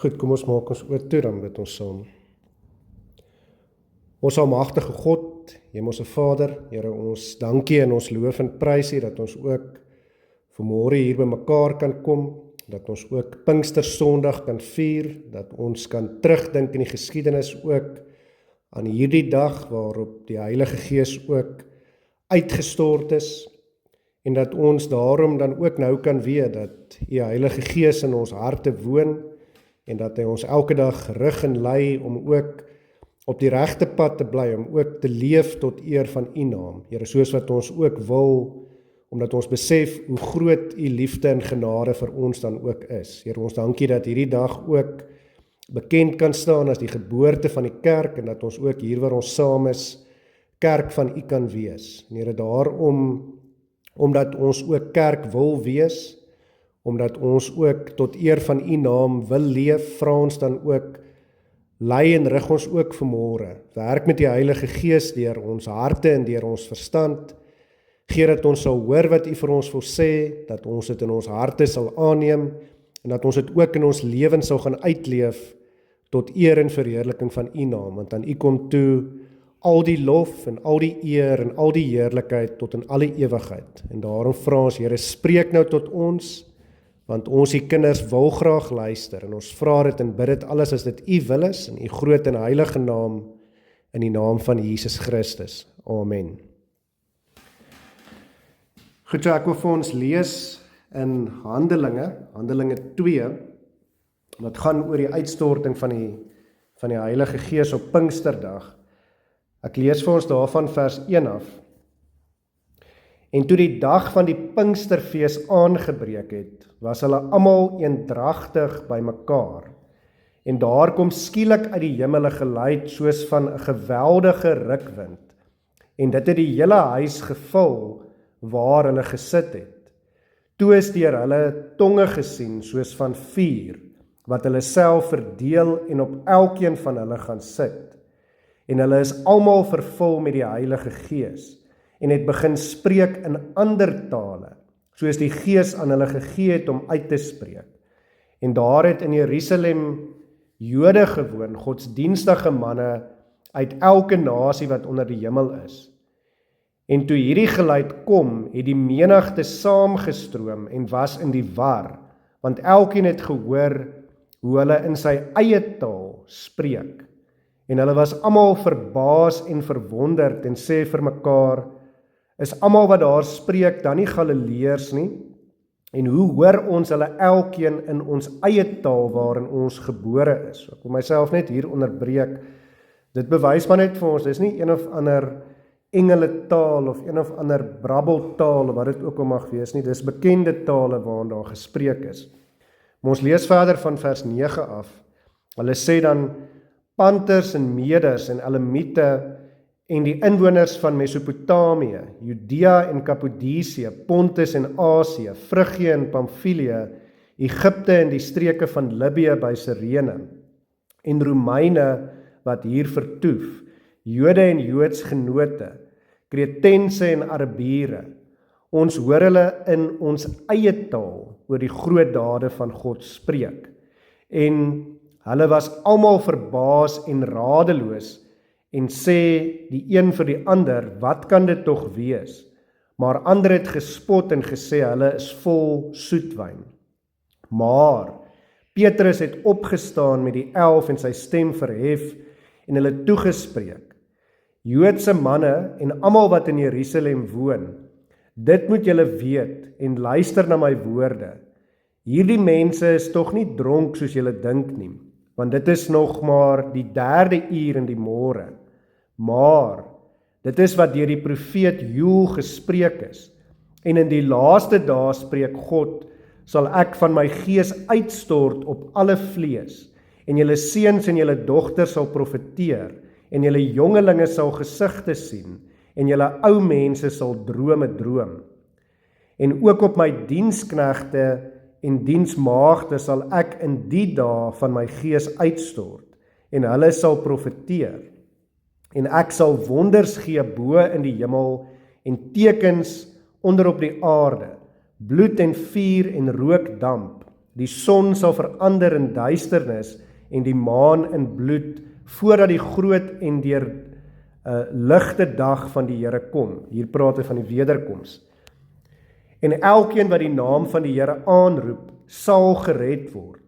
Goed, kom ons maak ons oor toe, dan bid ons saam. Ons almagtige God, Hemelse Vader, Here, ons dankie en ons loof en prys U dat ons ook vanmôre hier by mekaar kan kom, dat ons ook Pinkstersondag kan vier, dat ons kan terugdink in die geskiedenis ook aan hierdie dag waarop die Heilige Gees ook uitgestort is, en dat ons daarom dan ook nou kan weet dat U Heilige Gees in ons harte woon, en dat hy ons elke dag rig en lei om ook op die regte pad te bly, om ook te leef tot eer van U naam. Here, soos wat ons ook wil, omdat ons besef hoe groot U liefde en genade vir ons dan ook is. Here, ons dankie dat hierdie dag ook bekend kan staan as die geboorte van die kerk, en dat ons ook hier waar ons saam is, kerk van U kan wees. En Here, daarom, omdat ons ook kerk wil wees, omdat ons ook tot eer van U naam wil leef, vra ons dan ook, lei en rig ons ook vanmôre. Werk met die Heilige Gees deur ons harte en deur ons verstand. Gee dat ons sal hoor wat U vir ons wil sê, dat ons dit in ons harte sal aanneem, en dat ons dit ook in ons lewens sal gaan uitleef, tot eer en verheerliking van U naam, want aan U kom toe al die lof en al die eer en al die heerlikheid tot in alle ewigheid. En daarom vra ons, Here, spreek nou tot ons, want ons die kinders wil graag luister, en ons vra dit en bid dit alles as dit U wil is, in U groot en heilige naam, in die naam van Jesus Christus. Amen. Goed, so ek wil vir ons lees in Handelinge 2, wat gaan oor die uitstorting van die Heilige Gees op Pinksterdag. Ek lees vir ons daarvan vers 1 af. En toe die dag van die Pinksterfees aangebreek het, was hulle almal eendragtig by mekaar. En daar kom skielik uit die hemel 'n geluid soos van 'n geweldige rukwind, en dit het die hele huis gevul waar hulle gesit het. Toe is deur hulle tonge gesien soos van vuur, wat hulle self verdeel en op elkeen van hulle gaan sit. En hulle is almal vervul met die Heilige Gees, en het begin spreek in ander tale, soos die Gees aan hulle gegee het om uit te spreek. En daar het in Jerusalem Jode gewoon, godsdienstige manne uit elke nasie wat onder die hemel is. En toe hierdie geluid kom, het die menigte saamgestroom en was in die war, want elkeen het gehoor hoe hulle in sy eie taal spreek. En hulle was almal verbaas en verwonderd en sê vir mekaar, is almal wat daar spreek dan nie Galileërs nie? En hoe hoor ons hulle elkeen in ons eie taal waarin ons gebore is? Ek wil myself net hier onderbreek. Dit bewys maar net vir ons, dis nie een of ander engeletaal of een of ander brabbeltaal, wat dit ook al mag wees nie, dis bekende tale waarin daar gespreek is. Maar ons lees verder van vers 9 af. Hulle sê dan, Panters en Meders en Elamite en die inwoners van Mesopotamië, Judea en Kappadosië, Pontus en Asië, Frigië en Pamfilië, Egipte en die streke van Libië by Sirene, en Romeine wat hier vertoef, Jode en Joodsgenote, Kretense en Arabiere. Ons hoor hulle in ons eie taal oor die groot dade van God spreek. En hulle was almal verbaas en radeloos, en sê die een vir die ander, wat kan dit tog wees? Maar ander het gespot en gesê, hulle is vol soetwyn. Maar Petrus het opgestaan met die 11 en sy stem verhef, en hulle toegespreek, Joodse manne en almal wat in Jerusalem woon, dit moet julle weet, en luister na my woorde. Hierdie mense is tog nie dronk soos julle dink nie, want dit is nog maar die 3de uur in die môre. Maar dit is wat deur die profeet Joël gespreek is. En in die laaste dae spreek God, sal ek van my gees uitstort op alle vlees, en julle seuns en julle dogters sal profeteer, en julle jongelinge sal gesigte sien, en julle ou mense sal drome droom. En ook op my diensknegte en diensmaagde sal ek in die dae van my gees uitstort, en hulle sal profeteer. En ek sal wonders gee bo in die hemel, en tekens onder op die aarde, bloed en vuur en rookdamp, Die son sal verander in duisternis en die maan in bloed, voordat die groot en deur ligte dag van die Here kom. Hier praat hy van die wederkoms. En elkeen wat die naam van die Here aanroep, sal gered word.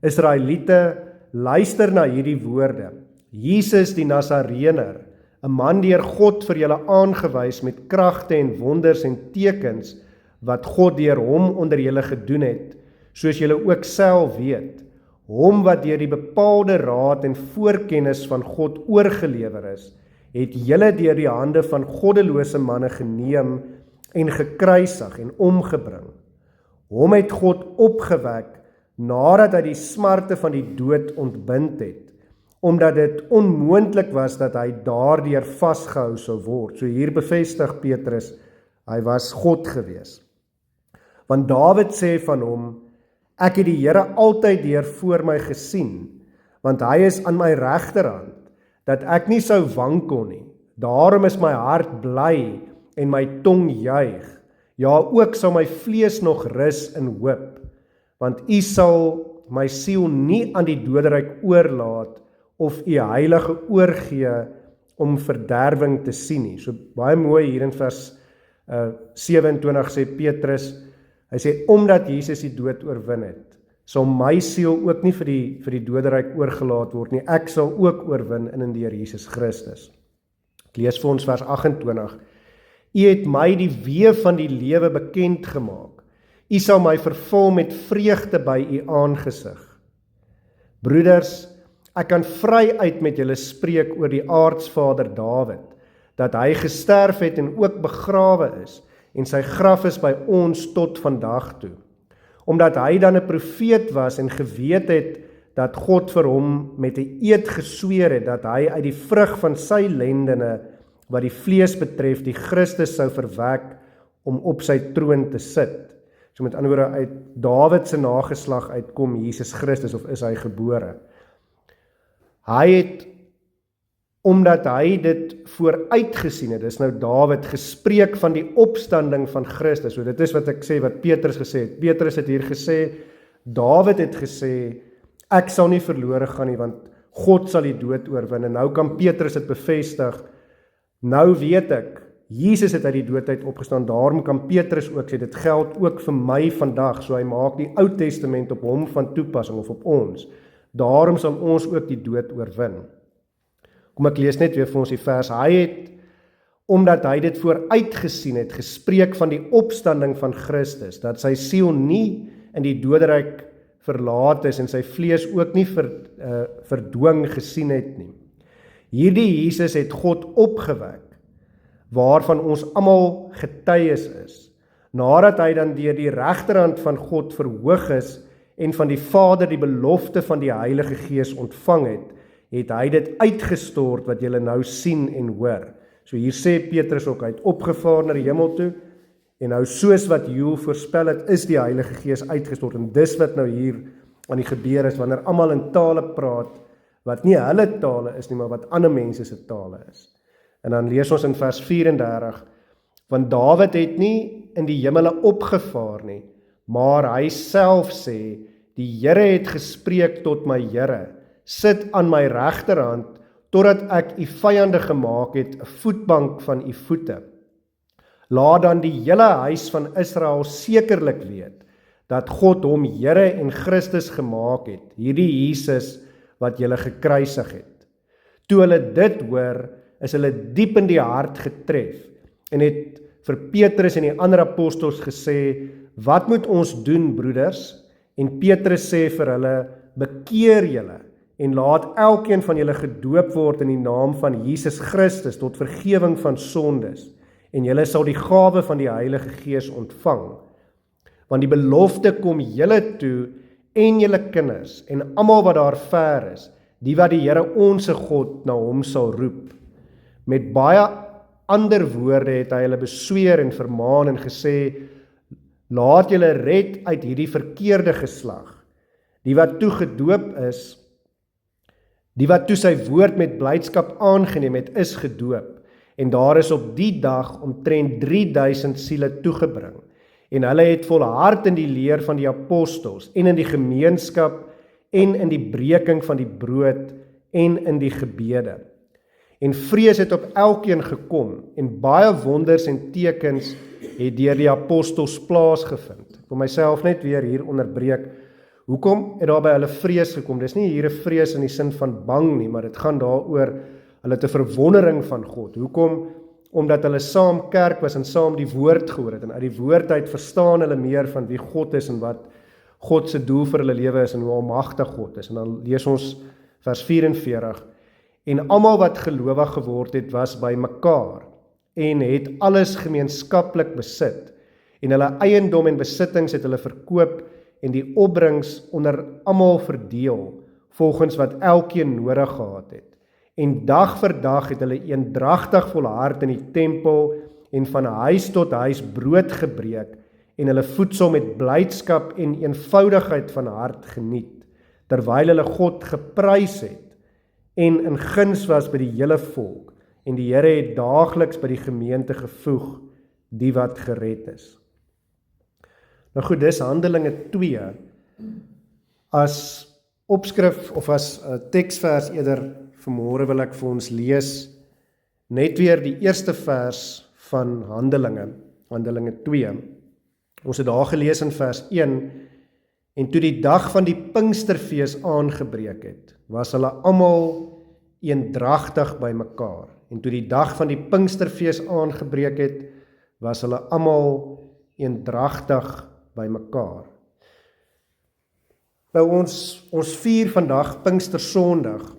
Israeliete, luister na hierdie woorde. Jesus die Nasarener, 'n man deur God vir julle aangewys met kragte en wonders en tekens, wat God deur hom onder julle gedoen het, soos julle ook self weet. Hom wat deur die bepaalde raad en voorkennis van God oorgelewer is, het julle deur die hande van goddelose manne geneem en gekruisig en omgebring. Hom het God opgewek nadat hy die smarte van die dood ontbind het, omdat dit onmoontlik was dat hy daardeur vasgehou sou word. So hier bevestig Petrus, hy was God gewees. Want Dawid sê van hom, ek het die Here altyd deur voor my gesien, want hy is aan my regterhand, dat ek nie sou wankel nie. Daarom is my hart bly en my tong juig. Ja, ook sal my vlees nog rus in hoop, want U sal my siel nie aan die doderyk oorlaat of U heilige oorgee om verderwing te sien nie. So baie mooi hier in vers 27 sê Petrus, hy sê, omdat Jesus die dood oorwin het, sal my siel ook nie vir die doderyk oorgelaat word nie. Ek sal ook oorwin in en deur Jesus Christus. Ek lees vir ons vers 28. U het my die weë van die lewe bekend gemaak. U sal my vervul met vreugde by U aangesig. Broeders, ek kan vryuit met julle spreek oor die aartsvader Dawid, dat hy gesterf het en ook begrawe is, en sy graf is by ons tot vandag toe. Omdat hy dan 'n profeet was en geweet het dat God vir hom met 'n eed gesweer het, dat hy uit die vrug van sy lendene, wat die vlees betref, die Christus sou verwek om op sy troon te sit. So met ander woorde, uit Dawid se nageslag uitkom Jesus Christus, of is hy gebore. Hy het, omdat hy dit vooruitgesien het, dis nou Dawid, gespreek van die opstanding van Christus. So dit is wat ek sê, wat Petrus gesê het. Petrus het hier gesê, Dawid het gesê, ek sal nie verlore gaan nie, want God sal die dood oorwin. En nou kan Petrus dit bevestig, nou weet ek, Jesus het uit die dood uit opgestaan, daarom kan Petrus ook sê, dit geld ook vir my vandag, so hy maak die Ou Testament op hom van toepassing, of op ons. Daarom sal ons ook die dood oorwin. Kom ek lees net weer vir ons die vers, hy het, omdat hy dit vooruitgesien het, gespreek van die opstanding van Christus, dat sy siel nie in die doderyk verlaat is, en sy vlees ook nie verdwing gesien het nie. Hierdie Jesus het God opgewek, waarvan ons almal getuies is, nadat hy dan deur die regterhand van God verhoog is, en van die Vader die belofte van die Heilige Gees ontvang het hy dit uitgestort wat julle nou sien en hoor. So hier sê Petrus ook, hy het opgevaar na die hemel toe, en nou soos wat Joel voorspel het, is die Heilige Gees uitgestort, en dis wat nou hier aan die gebeur is, wanneer almal in tale praat, wat nie hulle tale is nie, maar wat ander mense se tale is. En dan lees ons in vers 34, want Dawid het nie in die hemele opgevaar nie, maar hy self sê, die Here het gespreek tot my Here, sit aan my regterhand, totdat ek u vyande gemaak het, 'n voetbank van u voete. Laat dan die hele huis van Israel sekerlik weet, dat God hom Here en Christus gemaak het, hierdie Jesus wat julle gekruisig het. Toe hulle dit hoor, is hulle diep in die hart getref, en het vir Petrus en die ander apostels gesê, wat moet ons doen, broeders? En Petrus sê vir hulle, bekeer julle, en laat elkeen van julle gedoop word in die naam van Jesus Christus, tot vergewing van sondes, en julle sal die gawe van die Heilige Gees ontvang. Want die belofte kom julle toe, en julle kinders, en almal wat daar ver is, die wat die Here onse God na hom sal roep. Met baie ander woorde het hy hulle besweer en vermaan en gesê, laat julle red uit hierdie verkeerde geslag. Die wat toe gedoop is, die wat toe sy woord met blydskap aangeneem het, is gedoop. En daar is op die dag omtrent 3000 siele toegebring. En hulle het volhard in die leer van die apostels en in die gemeenskap en in die breking van die brood en in die gebede. En vrees het op elkeen gekom en baie wonders en tekens het deur die apostels plaasgevind. Ek wil myself net weer hier onderbreek. Hoekom het daar by hulle vrees gekom? Dis nie hier 'n vrees in die sin van bang nie, maar dit gaan daaroor hulle te verwondering van God. Hoekom? Omdat hulle saam kerk was en saam die woord gehoor het. En uit die woord uit verstaan hulle meer van wie God is en wat God se doel vir hulle lewe is en hoe almagtig God is. En dan lees ons vers 44. En almal wat gelowig geword het, was by mekaar en het alles gemeenskaplik besit. En hulle eiendom en besittings het hulle verkoop en die opbrengs onder almal verdeel, volgens wat elkeen nodig gehad het. En dag vir dag het hulle eendragtig volhard in die tempel en van huis tot huis brood gebreek en hulle voedsel met blydskap en eenvoudigheid van hart geniet, terwyl hulle God geprys het en in guns was by die hele volk. En die Here het daagliks by die gemeente gevoeg, die wat gered is. Nou goed, dis Handelinge 2 as opskrif of as teksvers eerder. Vanmôre wil ek vir ons lees net weer die eerste vers van Handelinge 2. Ons het daar gelees in vers 1, en toe die dag van die Pinksterfees aangebreek het, was hulle almal eendragtig by mekaar. En toe die dag van die Pinksterfees aangebreek het, was hulle almal eendragtig by mekaar. Nou ons vier vandag Pinkstersondag.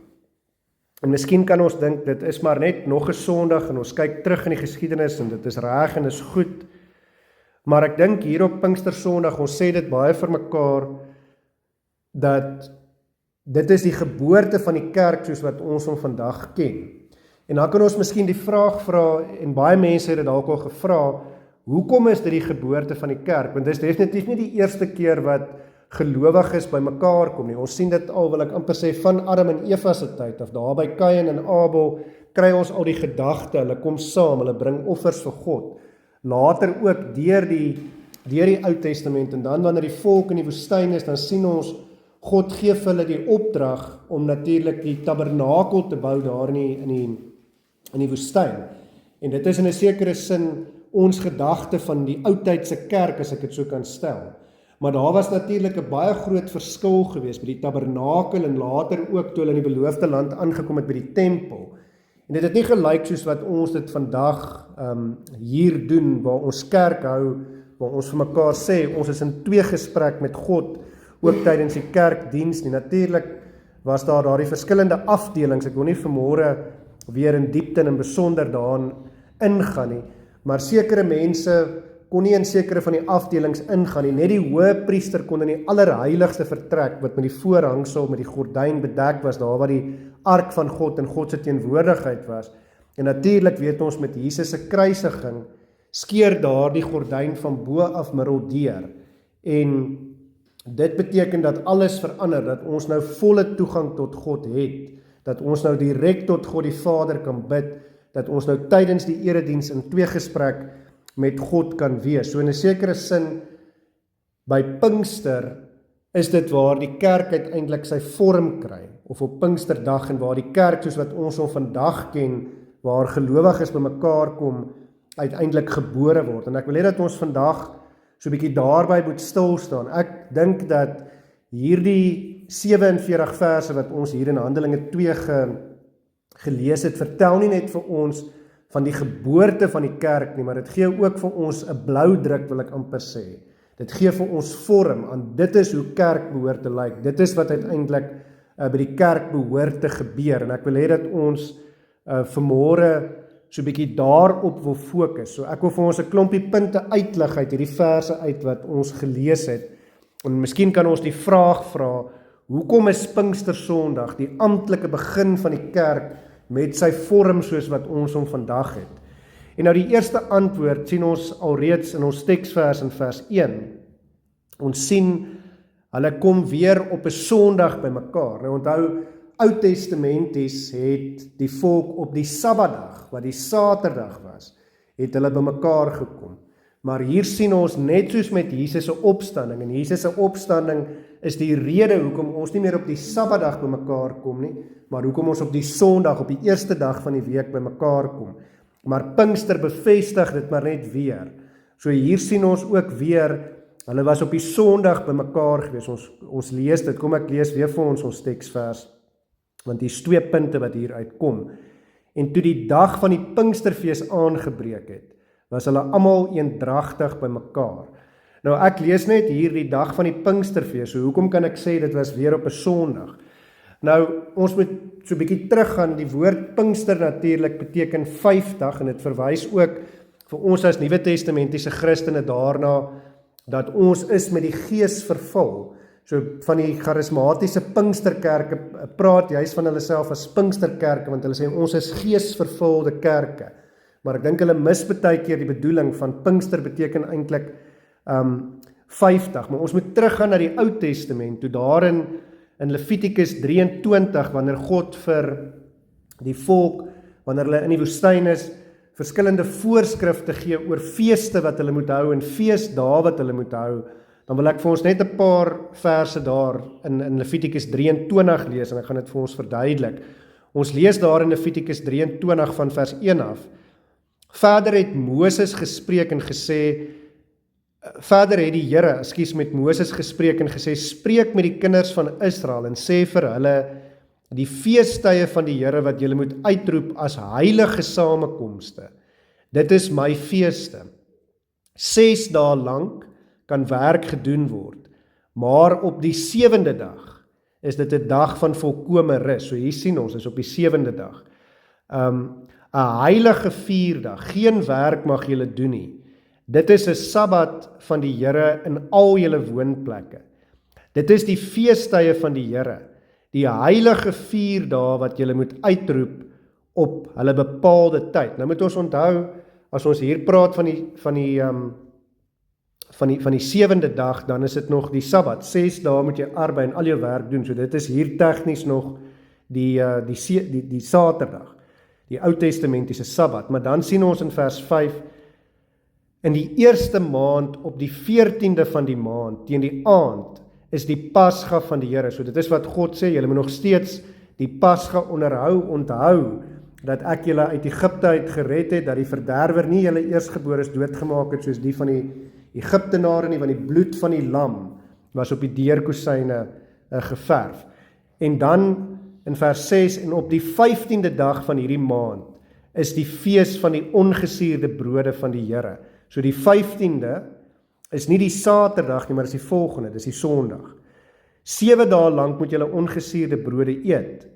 En miskien kan ons dink, dit is maar net nog 'n Sondag en ons kyk terug in die geskiedenis en dit is reg en is goed. Maar ek dink hier op Pinkstersondag, ons sê dit baie vir mekaar, dat dit is die geboorte van die kerk soos wat ons hom vandag ken. En dan kan ons miskien die vraag vra, en baie mense het dit dalk al gevra, hoekom is dit die geboorte van die kerk? Want dit is definitief nie die eerste keer wat gelowiges by mekaar kom nie. Ons sien dit al, wil ek amper sê, van Adam en Eva se tyd af. Daar by Kain en Abel kry ons al die gedagte, hulle kom saam, hulle bring offers vir God. Later ook deur die Ou Testament, en dan wanneer die volk in die woestyn is, dan sien ons, God gee vir hulle die opdrag om natuurlik die tabernakel te bou daar in die woestyn. En dit is in 'n sekere sin ons gedagte van die oudtydse kerk, as ek dit so kan stel. Maar daar was natuurlik 'n baie groot verskil geweest by die tabernakel en later ook toe hulle in die beloofde land aangekom het by die tempel. En dit het nie gelyk soos wat ons dit vandag hier doen, waar ons kerk hou, waar ons vir mekaar sê, ons is in tweegesprek met God, ook tydens die kerkdiens nie. Natuurlik was daar daardie verskillende afdelings, ek wil nie vanmôre weer in diepte en in besonder daarin ingaan nie, maar sekere mense kon nie in sekere van die afdelings ingaan nie. Net die hoëpriester kon in die allerheiligste vertrek, wat met die voorhangsel, met die gordyn bedek was, daar waar die ark van God en God se teenwoordigheid was. En natuurlik weet ons met Jesus se kruisiging, skeer daar die gordyn van bo af middeldeur. En dit beteken dat alles verander, dat ons nou volle toegang tot God het, dat ons nou direk tot God die Vader kan bid, dat ons nou tydens die erediens in tweegesprek met God kan wees. So in 'n sekere sin, by Pinkster is dit waar die kerk uiteindelik sy vorm kry, of op Pinksterdag, en waar die kerk soos wat ons hom vandag ken, waar gelowiges by mekaar kom, uiteindelik gebore word. En ek wil hê dat ons vandag so 'n bietjie daarby moet stil staan. Ek dink dat hierdie 47 verse wat ons hier in Handelinge 2 gelees het, vertel nie net vir ons van die geboorte van die kerk nie, maar dit gee ook vir ons 'n blou druk, wil ek amper sê. Dit gee vir ons vorm aan dit is hoe kerk behoort te lyk. Dit is wat uiteindelik by die kerk behoort te gebeur. En ek wil hê dat ons vanmôre so 'n bietjie daarop wil fokus. So ek wil vir ons 'n klompie punte uitlig uit hierdie verse uit wat ons gelees het. En miskien kan ons die vraag vra, hoekom is Pinkstersondag die amptelike begin van die kerk met sy vorm soos wat ons hom vandag het? En nou die eerste antwoord sien ons alreeds in ons teksvers in vers 1. Ons sien, hulle kom weer op 'n Sondag by mekaar. Nou onthou, Ou Testamenties het die volk op die Sabbatdag, wat die Saterdag was, het hulle by mekaar gekom. Maar hier sien ons net soos met Jesus se opstanding, en Jesus se opstanding is die rede hoekom ons nie meer op die Sabbatdag bymekaar kom nie, maar hoekom ons op die Sondag, op die eerste dag van die week bymekaar kom. Maar Pinkster bevestig dit maar net weer. So hier sien ons ook weer, hulle was op die Sondag bymekaar gewees. Ons lees dit, kom ek lees weer vir ons teksvers, want hier is 2 punte wat hier uitkom. En toe die dag van die Pinksterfees aangebreek het, was hulle almal eendragtig bymekaar. Nou ek lees net hier die dag van die Pinksterfees, so hoekom kan ek sê dit was weer op 'n Sondag? Nou, ons moet so 'n bietjie teruggaan, die woord Pinkster natuurlik beteken 50, en dit verwys ook vir ons as Nuwe Testamentiese Christene daarna, dat ons is met die Gees vervul. So van die charismatiese Pinksterkerke praat juist van hulle self as Pinksterkerke, want hulle sê ons is geesvervulde kerke. Maar ek dink hulle mis baie keer die bedoeling van Pinkster beteken eintlik 50, maar ons moet teruggaan na die Ou Testament, toe daarin in Levitikus 23, wanneer God vir die volk, wanneer hulle in die woestyn is, verskillende voorskrifte gee oor feeste wat hulle moet hou, en feesdae wat hulle moet hou, dan wil ek vir ons net 'n paar verse daar in Levitikus 23 lees, en ek gaan dit vir ons verduidelik. Ons lees daar in Levitikus 23 van vers 1 af. Verder het Moses gespreek en gesê, verder het die Here, met Moses gespreek en gesê, spreek met die kinders van Israel en sê vir hulle, die feestuie van die Here wat julle moet uitroep as heilige samekomste. Dit is my feeste. 6 dae lank kan werk gedoen word, maar op die 7de dag is dit 'n dag van volkome rus. So hier sien ons, is op die 7de dag. 'n heilige vierdag, geen werk mag julle doen nie. Dit is 'n Sabbat van die Here in al julle woonplekke. Dit is die feestuie van die Here, die heilige 4 dae wat julle moet uitroep op hulle bepaalde tyd. Nou moet ons onthou, as ons hier praat van die 7de dag, dan is dit nog die Sabbat. 6 dae moet jy arbei en al jou werk doen. So dit is hier tegnies nog die Saterdag, die Ou Testamentiese Sabbat. Maar dan sien ons in vers 5, in die eerste maand op die 14de van die maand, teen die aand, is die Pasga van die Here. So dit is wat God sê, julle moet nog steeds die Pasga onthou, dat ek julle uit Egipte uit gered het, dat die verderwer nie julle eerstgeborenes doodgemaak het, soos die van die Egiptenare nie, want die bloed van die lam was op die deurkosyne geverf. En dan in vers 6, en op die 15de dag van hierdie maand, is die fees van die ongesuurde brode van die Here. So die 15de is nie die Saterdag nie, maar is die volgende, dis die Sondag. 7 dae lank moet julle ongesuurde brode eet.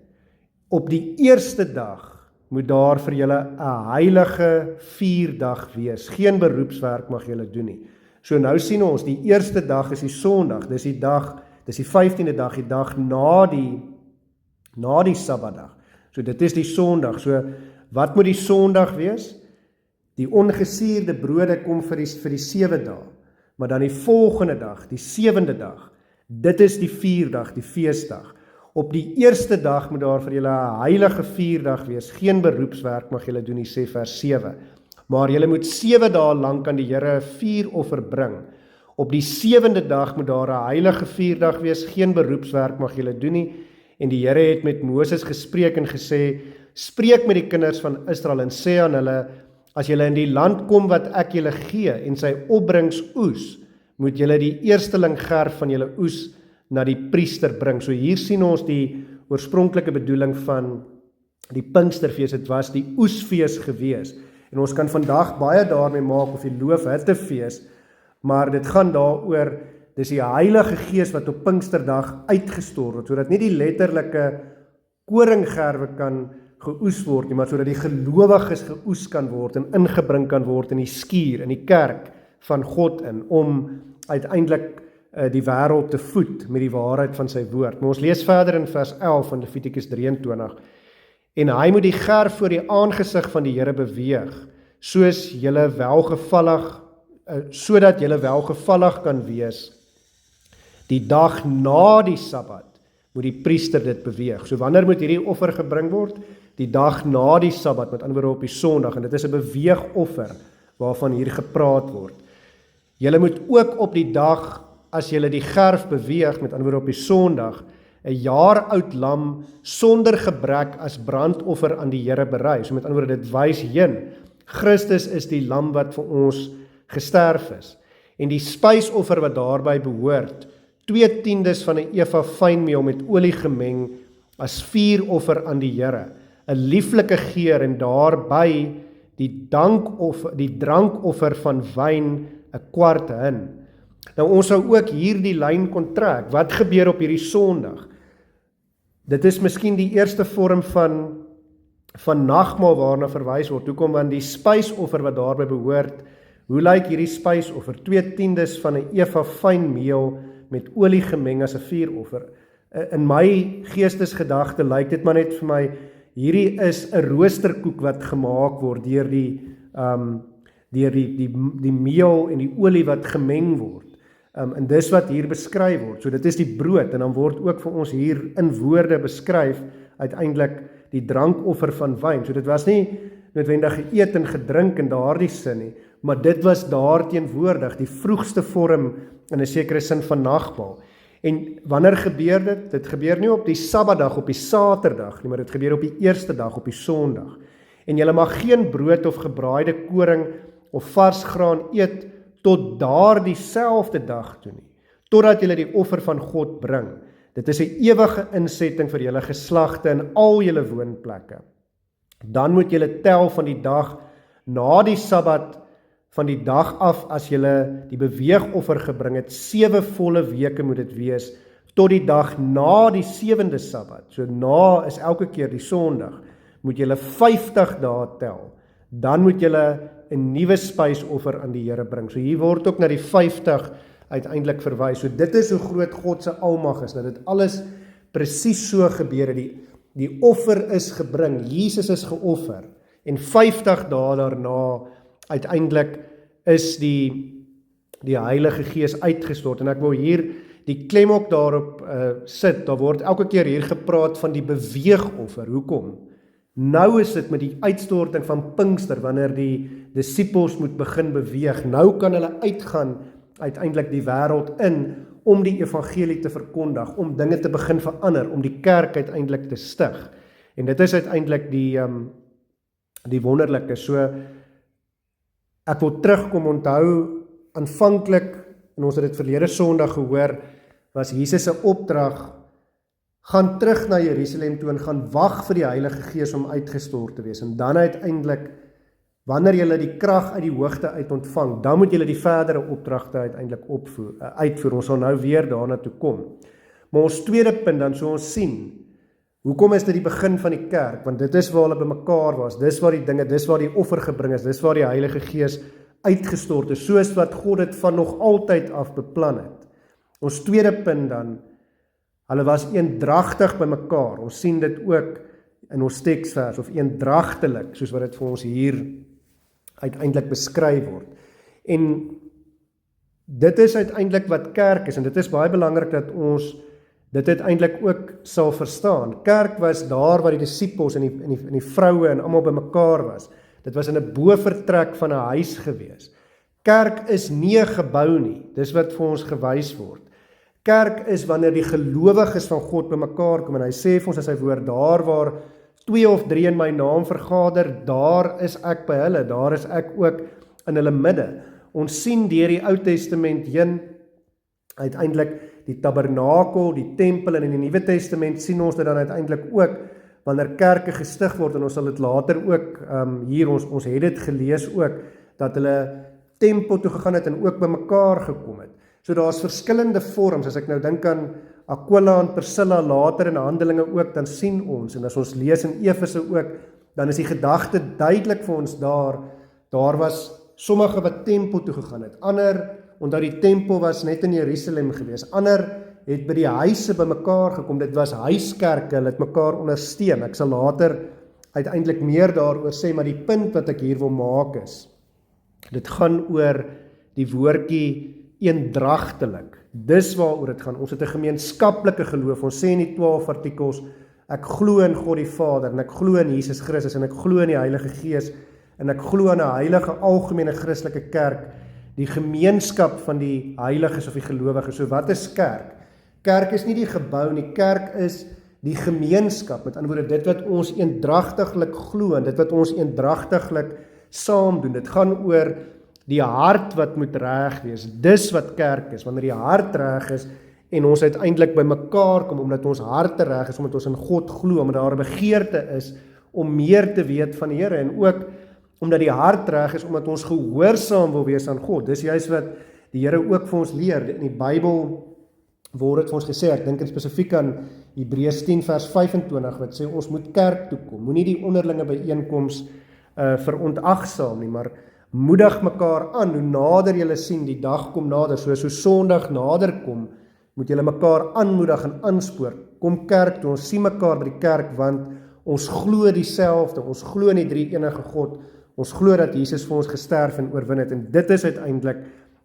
Op die eerste dag moet daar vir julle 'n heilige 4-dag wees. Geen beroepswerk mag julle doen nie. So nou sien ons, die eerste dag is die Sondag, dis die 15de dag, die dag na die Sabbatdag. So dit is die Sondag. So wat moet die Sondag wees? Die ongesuurde brode kom vir die 7 dae. Maar dan die volgende dag, die 7de dag, dit is die 4-dag, die feesdag. Op die eerste dag moet daar vir julle 'n heilige 4-dag wees. Geen beroepswerk mag julle doen nie, sê vers 7. Maar julle moet 7 dae lank aan die Here 'n vuuroffer bring. Op die 7de dag moet daar 'n heilige 4-dag wees. Geen beroepswerk mag julle doen nie. En die Here het met Moses gespreek en gesê, spreek met die kinders van Israel en sê aan hulle, as julle in die land kom wat ek julle gee en sy opbrengs oes, moet julle die eersteling gerf van julle oes na die priester bring. So hier sien ons die oorspronklike bedoeling van die Pinksterfees. Dit was die oesfees gewees. En ons kan vandag baie daarmee maak of die loofhuttefees, maar dit gaan daaroor, dis die Heilige Gees wat op Pinksterdag uitgestort word, sodat nie die letterlike koringgerwe kan geoes word nie, maar sodat die gelowiges geoes kan word en ingebring kan word in die skuur, in die kerk van God om uiteindelik die wêreld te voed met die waarheid van sy woord. Maar ons lees verder in vers 11 van Levitikus 23. En hy moet die gerf voor die aangesig van die Here beweeg, sodat julle welgevallig kan wees. Die dag na die Sabbat moet die priester dit beweeg. So wanneer moet hierdie offer gebring word? Die dag na die Sabbat, met ander woorde op die Sondag, en dit is 'n beweegoffer waarvan hier gepraat word. Julle moet ook op die dag, as julle die gerf beweeg, met ander woorde op die Sondag, 'n jaar oud lam sonder gebrek as brandoffer aan die Here berei. So met ander woorde, dit wys heen. Christus is die lam wat vir ons gesterf is. En die spysoffer wat daarby behoort, 2/10 van 'n eva fynmeel met olie gemeng as vuuroffer aan die Here, 'n lieflike geur en daarby die drankoffer van wyn, 'n kwart hin. Nou ons sou ook hierdie lyn kon trek. Wat gebeur op hierdie Sondag? Dit is miskien die eerste vorm van nagmaal waarna verwys word. Hoekom? Want die spysoffer wat daarby behoort, hoe lyk hierdie spysoffer? 2/10 van 'n eva fyn meel met olie gemeng as 'n vuuroffer. In my geestesgedagte lyk dit maar net vir my, hierdie is 'n roosterkoek wat gemaak word deur die meel en die olie wat gemeng word. En dis wat hier beskryf word. So dit is die brood, en dan word ook vir ons hier in woorde beskryf uiteindelik die drankoffer van wyn. So dit was nie noodwendig geëet en gedrink in daardie sin nie, maar dit was daar teenwoordig, die vroegste vorm in 'n sekere sin van nagmaal. En wanneer gebeur dit? Dit gebeur nie op die Sabbatdag, op die Saterdag nie, maar dit gebeur op die eerste dag, op die Sondag. En julle mag geen brood of gebraaide koring of vars graan eet tot daardie selfde dag toe nie, totdat julle die offer van God bring. Dit is 'n ewige insetting vir julle geslagte in al julle woonplekke. Dan moet julle tel van die dag na die Sabbat, van die dag af as julle die beweegoffer gebring het, 7 volle weke moet dit wees, tot die dag na die 7de Sabbat. So na is elke keer die Sondag, moet julle 50 dae tel. Dan moet julle 'n nuwe spysoffer aan die Here bring. So hier word ook na die 50 uiteindelik verwys. So dit is hoe groot God se almag is, dat dit alles presies so gebeur het. Die offer is gebring, Jesus is geoffer, en 50 dae daarna uiteindelik is die Heilige Gees uitgestort. En ek wil hier die klem ook daarop sit. Daar word elke keer hier gepraat van die beweegoffer. Hoekom? Nou is dit met die uitstorting van Pinkster, wanneer die disippels moet begin beweeg. Nou kan hulle uitgaan uiteindelik die wêreld in om die evangelie te verkondig, om dinge te begin verander, om die kerk uiteindelik te stig. En dit is uiteindelik die wonderlike. So ek wil terugkom, onthou aanvanklik, en ons het dit verlede Sondag gehoor, was Jesus se opdrag, gaan terug na Jerusalem toe en gaan wag vir die Heilige Gees om uitgestort te wees. En dan uiteindelik, wanneer julle die krag uit die hoogte uit ontvang, dan moet julle die verdere opdragte uiteindelik uitvoer. Ons sal nou weer daarna toe kom. Maar ons tweede punt dan, so ons sien, hoekom is dit die begin van die kerk? Want dit is waar hulle bymekaar was, dis waar die dinge, dis waar die offer gebring is, dis waar die Heilige Gees uitgestort is, soos wat God dit van nog altyd af beplan het. Ons tweede punt dan, hulle was eendragtig bymekaar. Ons sien dit ook in ons teksvers, of eendragtelik, soos wat dit vir ons hier uiteindelik beskryf word. En dit is uiteindelik wat kerk is, en dit is baie belangrik dat ons dit uiteindelik ook sal verstaan. Kerk was daar waar die disippels en die vroue en almal bymekaar was. Dit was in 'n bovertrek van 'n huis gewees. Kerk is nie 'n gebou nie, dis wat vir ons gewys word. Kerk is wanneer die gelowiges van God bymekaar kom, en hy sê vir ons in sy woord, daar waar 2 of 3 in my naam vergader, daar is ek by hulle, daar is ek ook in hulle midde. Ons sien deur die Ou Testament heen uiteindelik die tabernakel, die tempel, en in die Nuwe Testament sien ons dit dan uiteindelik ook wanneer kerke gestig word, en ons sal dit later ook hier, ons het dit gelees ook, dat hulle tempel toe gegaan het en ook bymekaar gekom het. So daar's verskillende vorms. As ek nou dink aan Aquila en Priscilla later in Handelinge ook, dan sien ons, en as ons lees in Efese ook, dan is die gedagte duidelik vir ons daar was sommige wat tempel toe gegaan het, ander, omdat die tempel was net in Jerusalem gewees, ander het by die huise bymekaar gekom, dit was huiskerke, hulle het mekaar ondersteun. Ek sal later uiteindelik meer daaroor sê, maar die punt wat ek hier wil maak is, dit gaan oor die woordjie eendragtelik. Dis waaroor dit gaan. Ons het 'n gemeenskaplike geloof. Ons sê in die 12 artikels, ek glo in God die Vader, en ek glo in Jesus Christus, en ek glo in die Heilige Gees, en ek glo in 'n heilige algemene Christelike kerk, die gemeenskap van die heiliges of die gelowiges. So wat is kerk? Kerk is nie die gebou nie, kerk is die gemeenskap, met ander woorde dit wat ons eendragtiglik glo en dit wat ons eendragtiglik saam doen. Dit gaan oor die hart wat moet reg wees. Dis wat kerk is, wanneer die hart reg is en ons uiteindelik by mekaar kom omdat ons harte reg is, omdat ons in God glo, omdat daar 'n begeerte is om meer te weet van die Here en ook omdat die hart reg is, omdat ons gehoorsaam wil wees aan God. Dis juist wat die Here ook vir ons leer. In die Bybel word dit vir ons gesê, ek dink spesifiek aan Hebreërs 10 vers 25, wat sê ons moet kerk toe kom. Moenie die onderlinge byeenkoms verontagsaam nie, maar moedig mekaar aan, hoe nader julle sien, die dag kom nader, soos Sondag nader kom, moet julle mekaar aanmoedig en aanspoor. Kom kerk toe, ons sien mekaar by die kerk, want ons glo dieselfde, ons glo in die drie enige God, ons glo dat Jesus vir ons gesterf en oorwin het, en dit is uiteindelik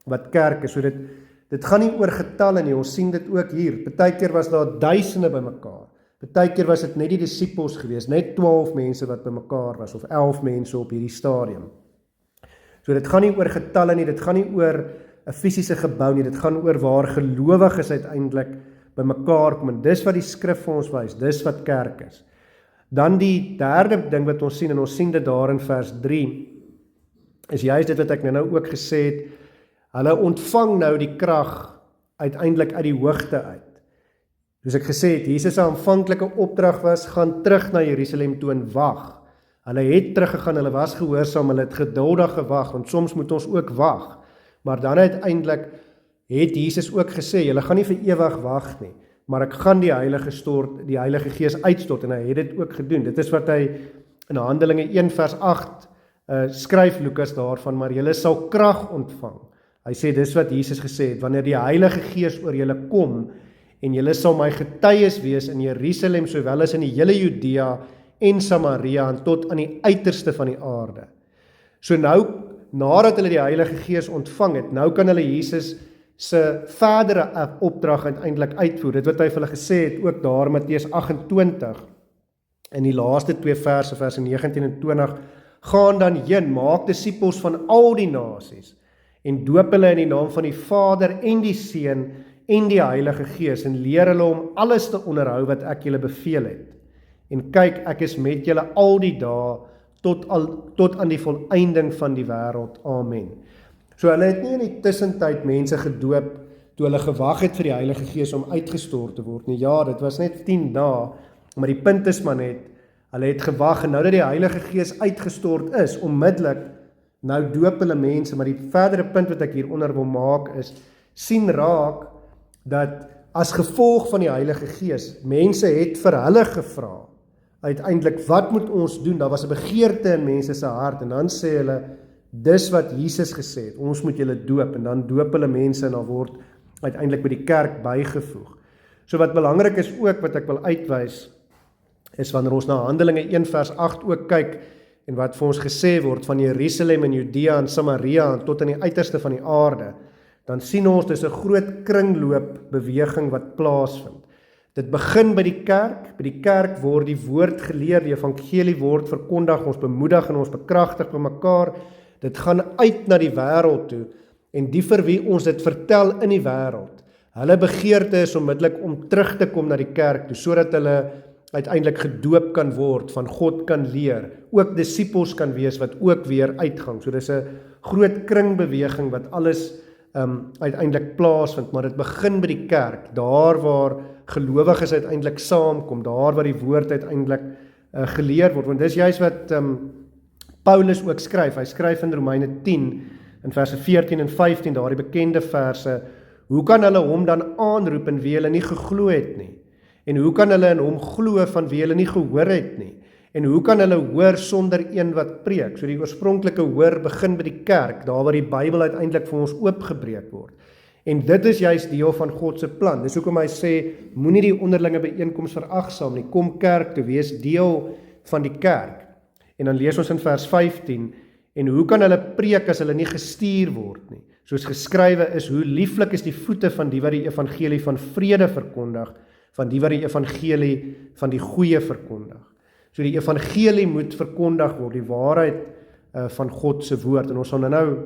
wat kerk is. So dit gaan nie oor getalle nie, ons sien dit ook hier. Partykeer was daar duisende by mekaar. Partykeer was dit net die disippels gewees, net 12 mense wat by mekaar was, of 11 mense op hierdie stadium. So dit gaan nie oor getalle nie, dit gaan nie oor 'n fisiese gebou nie, dit gaan oor waar gelowiges uiteindelik by mekaar kom, en dis wat die skrif vir ons wys, dis wat kerk is. Dan die derde ding wat ons sien, en ons sien dit daar in vers 3, is juist dit wat ek nou ook gesê het, hulle ontvang nou die krag uiteindelik uit die hoogte uit. Soos ek gesê het, Jesus' aanvanklike opdrag was, gaan terug na Jerusalem toe en wag. Hulle het teruggegaan, hulle was gehoorsaam, hulle het geduldig gewag, want soms moet ons ook wag. Maar dan uiteindelik het Jesus ook gesê, julle gaan nie vir ewig wag nie, maar ek gaan die Heilige Gees uitstort, en hy het dit ook gedoen. Dit is wat hy in Handelinge 1 vers 8 skryf Lukas daarvan, maar julle sal krag ontvang. Hy sê, dis wat Jesus gesê het, wanneer die Heilige Gees oor julle kom, en julle sal my getuies wees in Jerusalem, sowel as in die hele Judea en Samaria, en tot aan die uiterste van die aarde. So nou, nadat hulle die Heilige Gees ontvang het, nou kan hulle Jesus se verdere opdrag uiteindelik uitvoer. Dit wat hy vir hulle gesê het, ook daar Matteus 28, in die laaste 2 verse 19 en 20, gaan dan heen, maak disippels van al die nasies, en doop hulle in die naam van die Vader en die Seun en die Heilige Gees, en leer hulle om alles te onderhou wat ek julle beveel het. En kyk, ek is met julle al die dae, tot aan die volëinding van die wêreld. Amen. So hulle het nie in die tussentyd mense gedoop, toe hulle gewag het vir die Heilige Gees om uitgestort te word nie. Ja, dit was net 10 dae, maar die punt is maar net, hulle het gewag, en nou dat die Heilige Gees uitgestort is, onmiddellik, nou doop hulle mense, maar die verdere punt wat ek hieronder wil maak is, sien raak, dat as gevolg van die Heilige Gees, mense het vir hulle gevra, uiteindelik, wat moet ons doen? Daar was 'n begeerte in mense se hart, en dan sê hulle, dis wat Jesus gesê het, ons moet julle doop, en dan doop hulle mense, en dan word uiteindelik by die kerk bygevoeg. So wat belangrik is ook, wat ek wil uitwys, is wanneer ons na Handelinge 1 vers 8 ook kyk, en wat vir ons gesê word, van Jerusalem en Judea en Samaria, en tot aan die uiterste van die aarde, dan sien ons, dis 'n groot kringloop beweging wat plaasvind. Dit begin by die kerk. By die kerk word die woord geleer, die evangelie word verkondig, ons bemoedig en ons bekragtig by mekaar. Dit gaan uit na die wêreld toe, en die vir wie ons dit vertel in die wêreld, hulle begeerte is onmiddellik om terug te kom na die kerk toe, sodat hulle uiteindelik gedoop kan word, van God kan leer, ook disippels kan wees, wat ook weer uitgang. So dis 'n groot kringbeweging wat alles uiteindelik plaasvind, maar dit begin by die kerk, daar waar gelowiges uiteindelik saamkom, daar waar die woord uiteindelik geleer word, want dis juist wat Paulus ook skryf. Hy skryf in Romeine 10 in verse 14 en 15, daar die bekende verse, hoe kan hulle hom dan aanroep en wie hulle nie geglo het nie? En hoe kan hulle in hom glo van wie hulle nie gehoor het nie? En hoe kan hulle hoor sonder een wat preek? So die oorspronklike hoor begin by die kerk, daar waar die Bybel uiteindelik vir ons oopgebreek word. En dit is juist deel van God se plan. Dis hoekom hy sê, moenie die onderlinge byeenkoms veragsaam nie, kom kerk toe, wees deel van die kerk. En dan lees ons in vers 15, en hoe kan hulle preek as hulle nie gestuur word nie? Soos geskrywe is, hoe lieflik is die voete van die wat die evangelie van vrede verkondig, van die wat die evangelie van die goeie verkondig. So die evangelie moet verkondig word, die waarheid van God se woord. En ons sal nou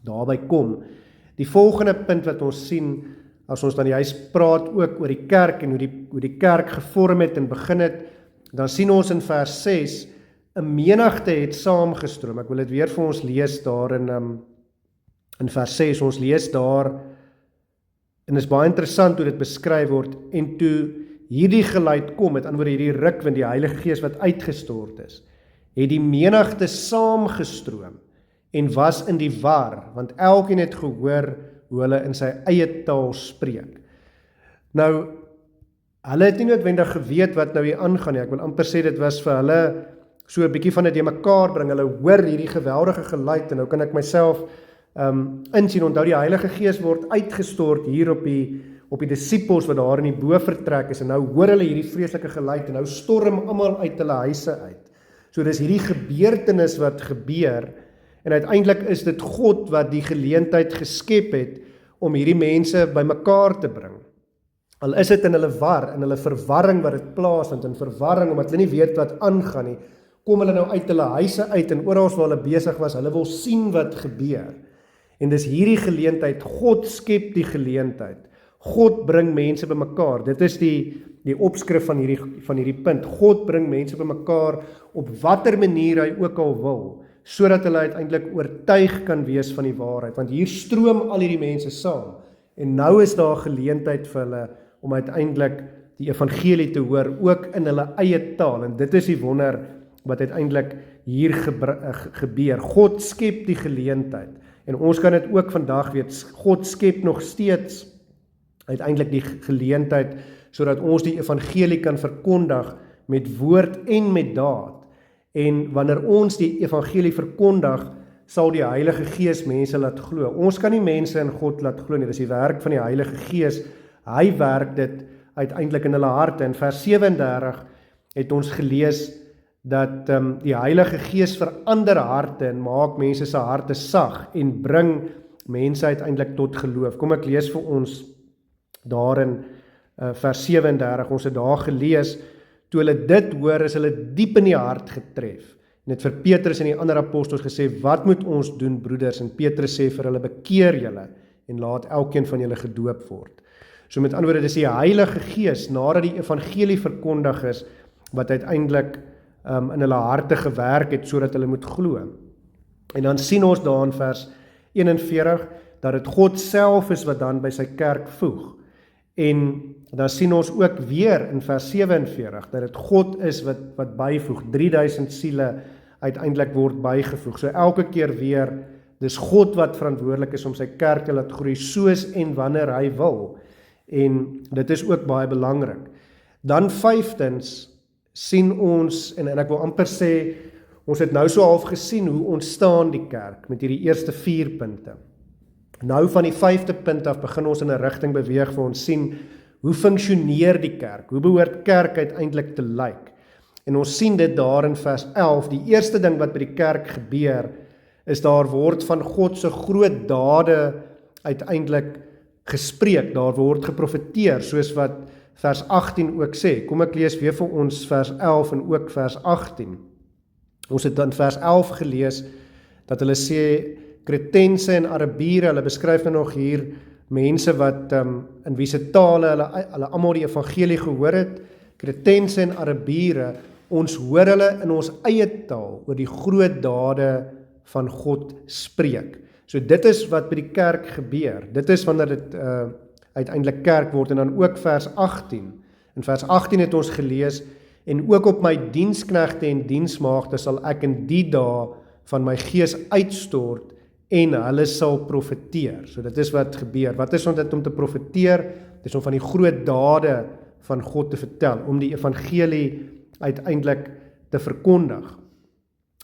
daarby kom. Die volgende punt wat ons sien, as ons dan juist praat ook oor die kerk en hoe die kerk gevorm het en begin het, dan sien ons in vers 6, 'n menigte het saamgestroom. Ek wil dit weer vir ons lees daar in vers 6, ons lees daar, en dit is baie interessant hoe dit beskryf word, en toe hierdie geluid kom, met ander woorde hierdie rukwind, die Heilige Gees wat uitgestort is, het die menigte saamgestroom, en was in die war, want elkeen het gehoor hoe hulle in sy eie taal spreek. Nou, hulle het nie noodwendig geweet wat nou hier aangaan nie. Ek wil amper sê dit was vir hulle so 'n bietjie van dit mekaar bring. Hulle hoor hierdie geweldige geluid, en nou kan ek myself insien. Onthou, die Heilige Gees word uitgestort hier op die disippels wat daar in die bovertrek is, en nou hoor hulle hierdie vreeslike geluid, en nou storm almal uit hulle huise uit. So dis hierdie gebeurtenis wat gebeur, en uiteindelik is dit God wat die geleentheid geskep het om hierdie mense bymekaar te bring. Al is dit in hulle war, in hulle verwarring wat dit plaasvind, in verwarring omdat hulle nie weet wat aangaan nie, kom hulle nou uit hulle huise uit, en oral waar hulle besig was, hulle wil sien wat gebeur. En dis hierdie geleentheid, God skep die geleentheid. God bring mense bymekaar. Dit is die opskrif van hierdie punt. God bring mense bymekaar op watter manier hy ook al wil, sodat hulle uiteindelik oortuig kan wees van die waarheid. Want hier stroom al hierdie mense saam. En nou is daar geleentheid vir hulle om uiteindelik die evangelie te hoor, ook in hulle eie taal. En dit is die wonder wat uiteindelik hier gebeur. God skep die geleentheid. En ons kan dit ook vandag weet, God skep nog steeds uiteindelik die geleentheid, sodat ons die evangelie kan verkondig met woord en met daad. En wanneer ons die evangelie verkondig, sal die Heilige Gees mense laat glo. Ons kan nie mense in God laat glo nie, dis die werk van die Heilige Gees. Hy werk dit uiteindelik in hulle harte. In vers 37 het ons gelees dat die Heilige Gees verander harte en maak mense se harte sag en bring mense uiteindelik tot geloof. Kom ek lees vir ons daar in vers 37, ons het daar gelees, toe hulle dit hoor, is hulle diep in die hart getref. En het vir Petrus en die ander apostels gesê, wat moet ons doen, broeders? En Petrus sê vir hulle, bekeer julle en laat elkeen van julle gedoop word. So met ander woorde, dis die Heilige Gees, nadat die evangelie verkondig is, wat uiteindelik in hulle harte gewerk het, sodat hulle moet glo. En dan sien ons daar in vers 41, dat het God self is wat dan by sy kerk voeg. En dan sien ons ook weer in vers 47, dat het God is wat byvoeg, 3000 siele uiteindelik word bygevoeg. So elke keer weer, dis God wat verantwoordelik is om sy kerk te laat groei, soos en wanneer hy wil. En dit is ook baie belangrik. Dan vyftens sien ons, en ek wil amper sê, ons het nou so half gesien hoe ontstaan die kerk, met hierdie eerste 4 punte. Nou van die 5de punt af begin ons in 'n rigting beweeg vir ons sien, hoe funksioneer die kerk? Hoe behoort kerk uiteindelik te lyk? En ons sien dit daar in vers 11, die eerste ding wat by die kerk gebeur, is daar word van God se groot dade uiteindelik gespreek, daar word geprofeteer, soos wat vers 18 ook sê. Kom ek lees weer vir ons vers 11 en ook vers 18. Ons het dan vers 11 gelees, dat hulle sê, Kretense en Arabiere, hulle beskryf nou nog hier, mense wat in wie se tale hulle almal die evangelie gehoor het, Kretense en Arabiere, ons hoor hulle in ons eie taal, oor die groot dade van God spreek. So dit is wat by die kerk gebeur, dit is wanneer dit uiteindelik kerk word, en dan ook vers 18. In vers 18 het ons gelees, en ook op my diensknegte en diensmaagde sal ek in die dae van my gees uitstort, en hulle sal profeteer. So dit is wat gebeur. Wat is dit om te profeteer? Dit is om van die groot dade van God te vertel, om die evangelie uiteindelik te verkondig.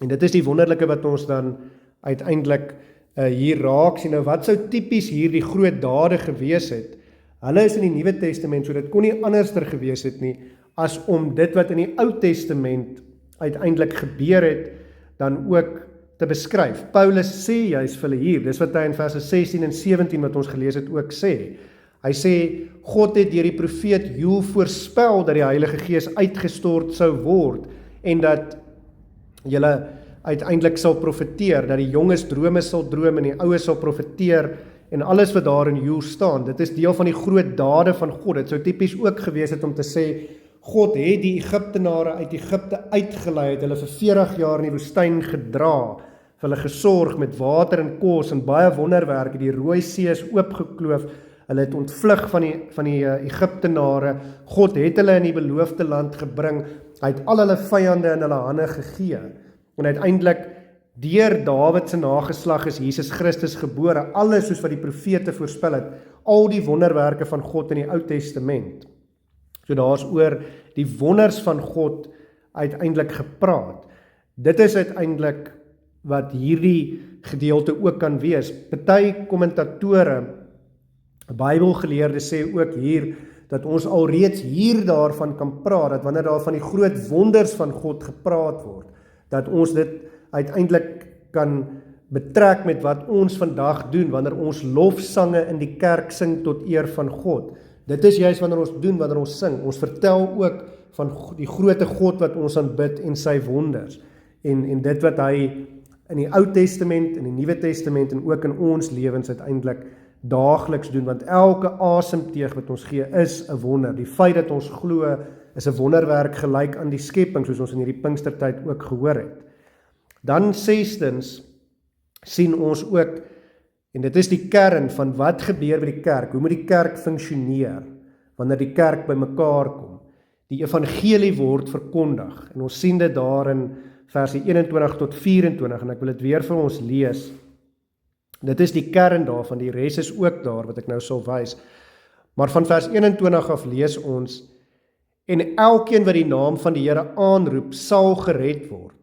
En dit is die wonderlike wat ons dan uiteindelik hier raak sien. Nou wat sou tipies hier die groot dade gewees het? Hulle is in die Nuwe Testament, so dit kon nie anderster gewees het nie, as om dit wat in die Ou Testament uiteindelik gebeur het, dan ook te beskryf. Paulus sê juist vir hulle hier, dis wat hy in verse 16 en 17 wat ons gelees het ook sê. Hy sê, God het deur die profeet Joël voorspel dat die Heilige Gees uitgestort sou word, en dat julle uiteindelik sal profeteer, dat die jonges drome sal droom en die oues sal profeteer en alles wat daar in Joel staan. Dit is deel van die groot dade van God. Dit sou tipies ook gewees het om te sê, God het die Egiptenare uit Egipte uitgelei, het hulle vir 40 jaar in die woestyn gedra, vir hulle gesorg met water en kos en baie wonderwerke, die Rooi See is oopgekloof, hulle het ontvlug van die Egiptenare, God het hulle in die beloofde land gebring, hy het al hulle vyande in hulle hande gegee, en uiteindelik, deur Dawid se nageslag is Jesus Christus gebore, alles soos wat die profete voorspel het, al die wonderwerke van God in die Ou Testament. So daar is oor die wonders van God uiteindelik gepraat. Dit is uiteindelik wat hierdie gedeelte ook kan wees. Party kommentatore, Bybelgeleerde sê ook hier, dat ons alreeds hier daarvan kan praat, dat wanneer daar van die groot wonders van God gepraat word, dat ons dit uiteindelik kan betrek met wat ons vandag doen, wanneer ons lofsange in die kerk sing tot eer van God. Dit is juist wanneer ons doen, wanneer ons sing. Ons vertel ook van die groote God wat ons aanbid en sy wonders. En dit wat hy in die Ou Testament, in die Nuwe Testament en ook in ons lewens uiteindelik daagliks doen, want elke asemteug wat ons gee is 'n wonder. Die feit dat ons glo is 'n wonderwerk gelyk aan die skepping, soos ons in hierdie Pinkstertyd ook gehoor het. Dan sestens sien ons ook, en dit is die kern van wat gebeur by die kerk, hoe moet die kerk funksioneer, wanneer die kerk by mekaar kom. Die evangelie word verkondig, en ons sien dit daar in verse 21 tot 24, en ek wil dit weer vir ons lees. Dit is die kern daarvan, die res is ook daar, wat ek nou sal wys. Maar van vers 21 af lees ons, en elkeen wat die naam van die Here aanroep, sal gered word.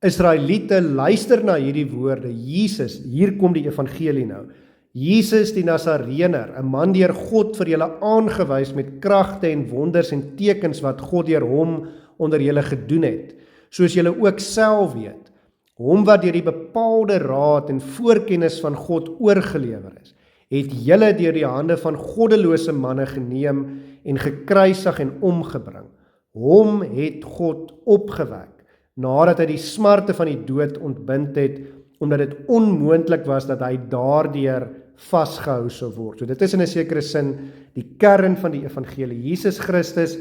Israeliete, luister na hierdie woorde, Jesus, hier kom die evangelie nou, Jesus die Nasarener, 'n man deur God vir julle aangewys met kragte en wonders en tekens wat God deur hom onder julle gedoen het, soos julle ook self weet, hom wat deur die bepaalde raad en voorkennis van God oorgelewer is, het julle deur die hande van goddelose manne geneem en gekruisig en omgebring. Hom het God opgewek, nadat hy die smarte van die dood ontbind het, omdat dit onmoontlik was dat hy daardeur vasgehou sou word. So dit is in 'n sekere sin die kern van die evangelie. Jesus Christus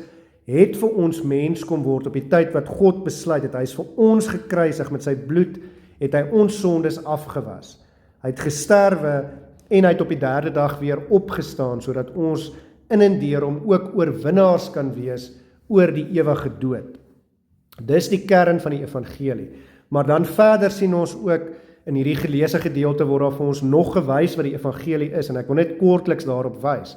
het vir ons mens kom word op die tyd wat God besluit het. Hy is vir ons gekruisig, met sy bloed het hy ons sondes afgewas. Hy het gesterwe en hy het op die 3de dag weer opgestaan, sodat ons in en deur hom ook oorwinnaars kan wees oor die ewige dood. Dis die kern van die evangelie. Maar dan verder sien ons ook in hierdie geleesde gedeelte word daar vir ons nog gewys wat die evangelie is, en ek wil net kortliks daarop wys.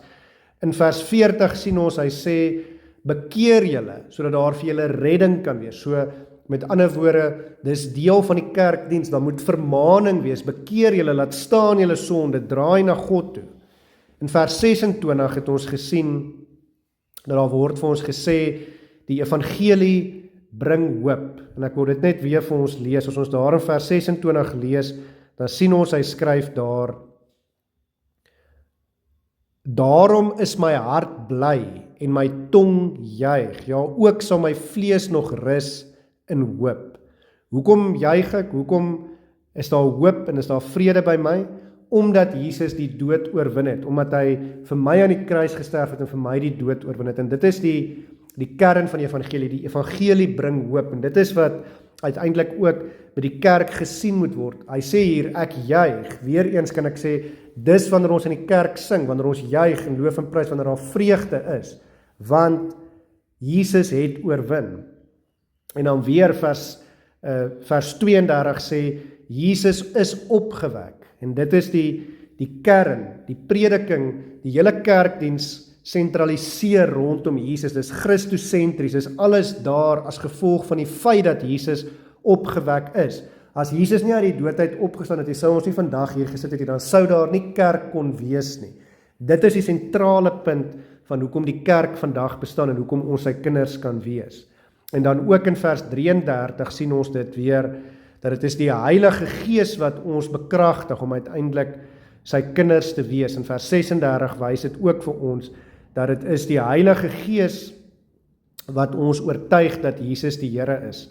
In vers 40 sien ons, hy sê, bekeer julle, sodat daar vir julle redding kan wees. So, met ander woorde, dis deel van die kerkdiens, daar moet vermaaning wees, bekeer julle, laat staan julle sonde, draai na God toe. In vers 26 het ons gesien, dat daar word vir ons gesê, die evangelie bring hoop, en ek wil dit net weer vir ons lees. As ons daar in vers 26 lees, dan sien ons, hy skryf daar, daarom is my hart bly, en my tong juig, ja ook sal my vlees nog rus in hoop. Hoekom juig ek? Hoekom is daar hoop en is daar vrede by my? Omdat Jesus die dood oorwin het, omdat hy vir my aan die kruis gesterf het en vir my die dood oorwin het, en dit is die kern van die evangelie bring hoop, en dit is wat uiteindelik ook by die kerk gesien moet word. Hy sê hier, ek juig, weer eens kan ek sê, dis wanneer ons in die kerk sing, wanneer ons juig en loof en prys, wanneer daar vreugde is, want Jesus het oorwin. En dan weer vers 32 sê, Jesus is opgewek, en dit is die kern, die prediking, die hele kerkdiens sentraliseer rondom Jesus, dis Christosentries, dis alles daar as gevolg van die feit dat Jesus opgewek is. As Jesus nie uit die dood uit opgestaan het, sou ons nie vandag hier gesit het, dan sou daar nie kerk kon wees nie. Dit is die sentrale punt van hoekom die kerk vandag bestaan en hoekom ons sy kinders kan wees. En dan ook in vers 33 sien ons dit weer, dat dit is die Heilige Gees wat ons bekragtig om uiteindelik sy kinders te wees. In vers 36 wys dit ook vir ons, dat dit is die Heilige Gees wat ons oortuig dat Jesus die Here is.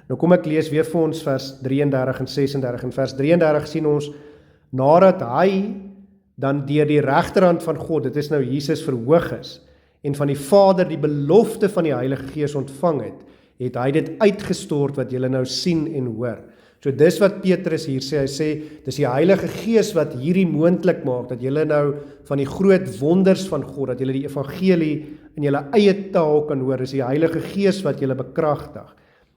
Nou kom ek lees weer vir ons vers 33 en 36. In vers 33 sien ons, nadat hy dan deur die regterhand van God, dit is nou Jesus verhoog is, en van die Vader die belofte van die Heilige Gees ontvang het hy dit uitgestort wat julle nou sien en hoor. So dis wat Petrus hier sê, hy sê, dis die Heilige Gees wat hierdie moontlik maak, dat julle nou van die groot wonders van God, dat julle die evangelie in julle eie taal kan hoor, dis die Heilige Gees wat julle bekragtig.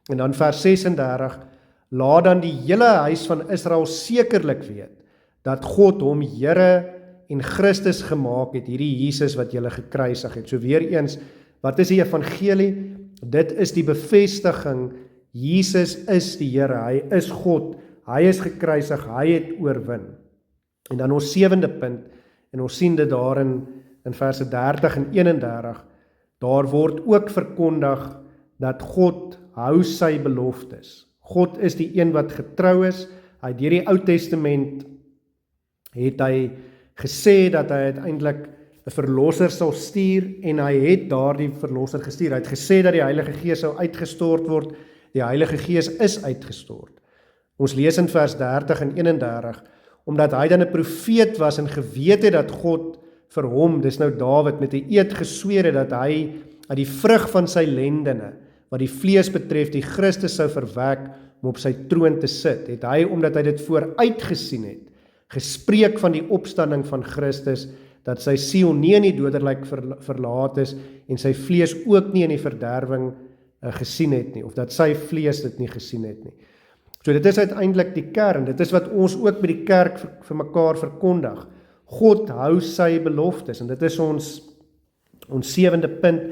En dan vers 36, laat dan die hele huis van Israel sekerlik weet, dat God hom Here en Christus gemaak het, hierdie Jesus wat julle gekruisig het. So weer eens, wat is die evangelie? Dit is die bevestiging, Jesus is die Here, hy is God, hy is gekruisig, hy het oorwin. En dan ons 7de punt, en ons sien dit daarin in verse 30 en 31, daar word ook verkondig dat God hou sy beloftes. God is die een wat getrou is, hy deur die Ou Testament het hy gesê dat hy uiteindelik 'n verlosser sal stuur, en hy het daardie verlosser gestuur. Hy het gesê dat die Heilige Gees sou uitgestort word, die Heilige Gees is uitgestort. Ons lees in vers 30 en 31, omdat hy dan 'n profeet was en geweet het dat God vir hom, dis nou Dawid, met 'n eed gesweer het dat hy uit die vrug van sy lendene, wat die vlees betref, die Christus sou verwek om op sy troon te sit, het hy, omdat hy dit vooruitgesien het, gespreek van die opstanding van Christus, dat sy siel nie in die doderryk verlaat is, en sy vlees ook nie in die verderwing gesien het nie, of dat sy vlees dit nie gesien het nie. So dit is uiteindelik die kern, dit is wat ons ook by die kerk vir mekaar verkondig. God hou sy beloftes, en dit is ons 7de punt,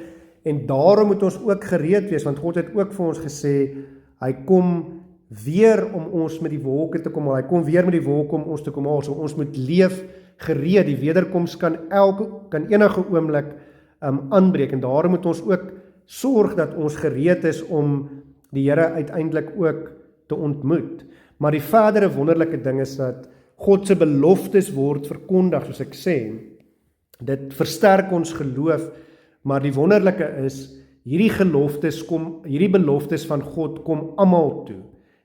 en daarom moet ons ook gereed wees, want God het ook vir ons gesê, hy kom weer om ons met die wolke te kom haal, hy kom weer met die wolke om ons te kom haal, so ons moet leef gereed, die wederkoms kan enige oomblik aanbreek, en daarom moet ons ook sorg dat ons gereed is om die Here uiteindelik ook te ontmoet. Maar die verdere wonderlike ding is dat God se beloftes word verkondig, soos ek sê, dit versterk ons geloof, maar die wonderlike is, hierdie beloftes van God kom almal toe.